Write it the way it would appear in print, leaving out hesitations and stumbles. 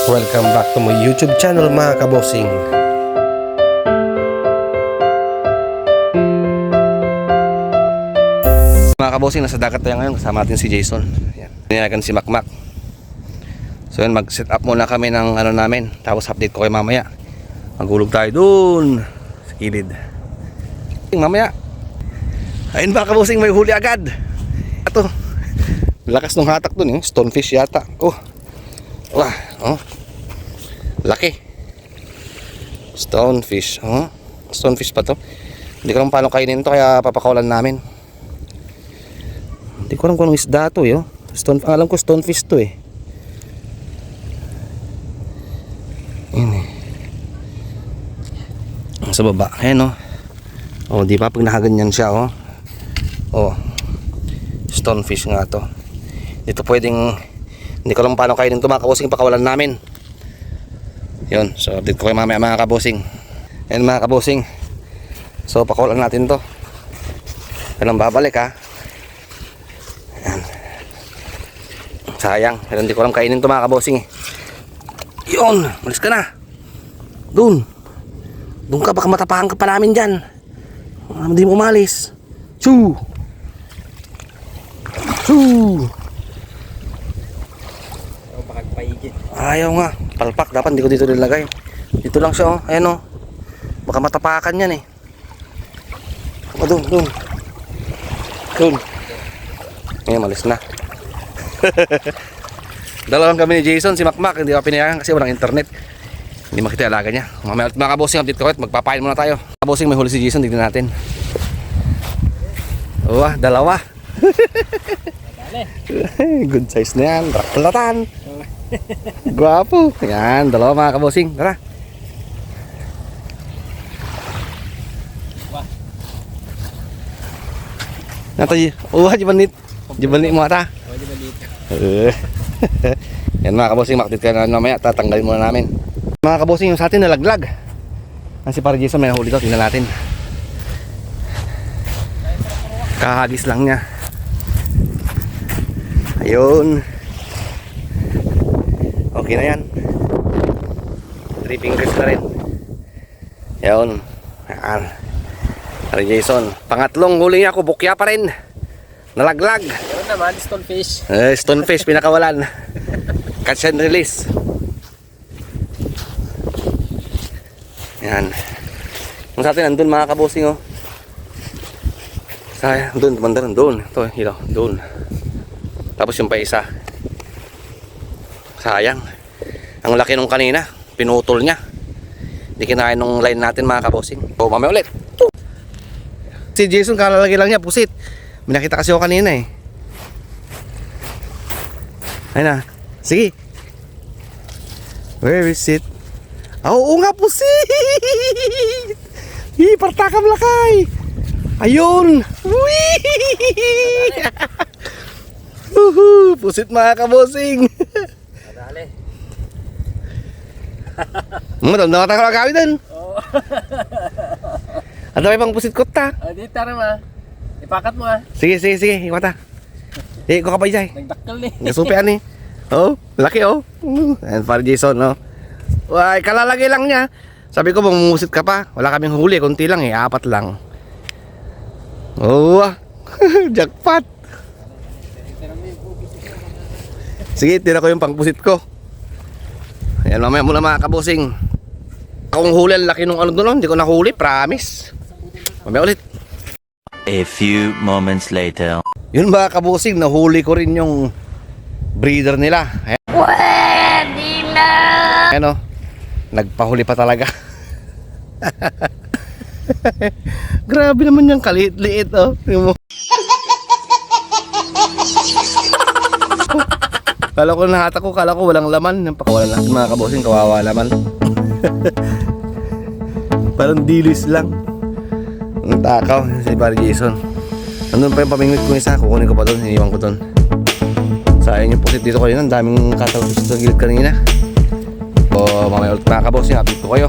Welcome back to my YouTube channel mga kabosing. Mga kabosing, nasa dagat tayo ngayon. Kasama natin si Jason. Ayan. Tinayagan si Makmak. So yun, mag-set up muna kami ng ano namin. Tapos update ko kayo mamaya. Magulog tayo dun sa kilid. Mamaya. Ayun mga kabosing, may huli agad. Ito. Lakas ng hatak dun, stonefish yata. Oh. Wah, oh. Laki. Stonefish, oh. Stonefish pa to. Hindi ko alam paano kainin to, kaya papakawalan namin. Hindi ko alam kung anong isda to, yo. Alam ko stonefish to, eh. Ayan, eh. Sa baba, ayan, oh. Oh, di ba pag nakaganyan siya, oh. Oh. Stonefish nga to. Dito pwedeng, hindi ko alam paano kainin to mga kabosing, pakawalan namin. Yun, so update ko kayo mamaya mga kabosing. Ayan mga kabosing, so pakawalan natin to. Walang babalik ha. Ayan. Sayang, pero hindi ko alam kainin to mga kabosing. Yun, malis ka na. Doon ka, baka matapahan ka pa namin dyan. Hindi mo umalis. Shoo! Shoo! Ayaw nga, palpak, dapat hindi ko dito nilagay. Dito lang siya, oh. Ayan, oh. Baka matapakan yan, eh. Oh, doon. Ayan, malis na. Dalawan kami ni Jason, si Makmak. Hindi pa pinayagan kasi walang internet. Hindi makita alaga niya. Mamaya ulit mga kabosing, update ko ulit. Magpapain muna tayo. Kabosing, may huli si Jason, tignan natin. Dalawa. Good size na yan. Raklatan. Guwapo. Yan, dalawa mga kabosing. Tara. Natay, jibanit mo ata. Yan mga kabosing, maktit ka na mamaya. Tatanggalin muna namin. Mga kabosing, yung sa atin nalaglag. Si Pare Jason may nahuli to. Tingnan natin. Kahagis lang niya. Ayun. Okay na yan. 3 fingers na rin. Ayun. Ayan. Pare Jason, pangatlong huli niya ako, bukya pa rin. Nalaglag. Ayun naman, stonefish. Stonefish, pinakawalan. Catch and release. Yan. Yung sa atin, andun mga kabosing, oh. Sayang, doon, tumandaran, doon. Ito, hilo, doon. Tapos yung pa isa. Sayang. Ang laki nung kanina, pinutol niya. Hindi kinain nung line natin mga kabosing. O, mamaya ulit. Si Jason, kalalagay lang niya, pusit. May nakita kasi ako kanina, eh. Ayun na. Sige. Where is it? Oo nga, pusit! Partakam lakay! Ayun! Pusit mga kabosing! Dali. Madam ka lang kami dun. Ano may pang pusit ko ta? Dito naman. Ipakat mo ah. Sige, iwa ta. Ko ka pa isay. Nagdakkel eh. Nasupian eh. Oh, laki oh. Ayan, Pare Jason, no. Ay, kalalagay lang niya. Sabi ko, mamumusit ka pa. Wala kaming huli, konti lang eh, 4 lang. Oh, jackpot. Sige, tira ko yung pangpusit ko. Ayan, mamaya muna mga kabosing. Akong huli, ang laki nung ano doon, hindi ko nahuli, promise. Mamaya ulit. A few moments later. Yun mga kabosing, nahuli ko rin yung breeder nila. Ayan. Pwede na! Ayan o, nagpahuli pa talaga. Grabe naman yung kaliit-liit oh. Kala ko nahatak ko, kala ko walang laman. Pakawalan natin mga kabosing, kawawa naman. Parang dilis lang. Ang takaw si Pare Jason. Nandun pa yung pamingwit ko isa, kukunin ko pa doon, hiniwan ko doon. Sayang yung pusit dito kanina, ang daming katawis sa gilid kanina. O mamaya ulit mga kabosing, update ko kayo.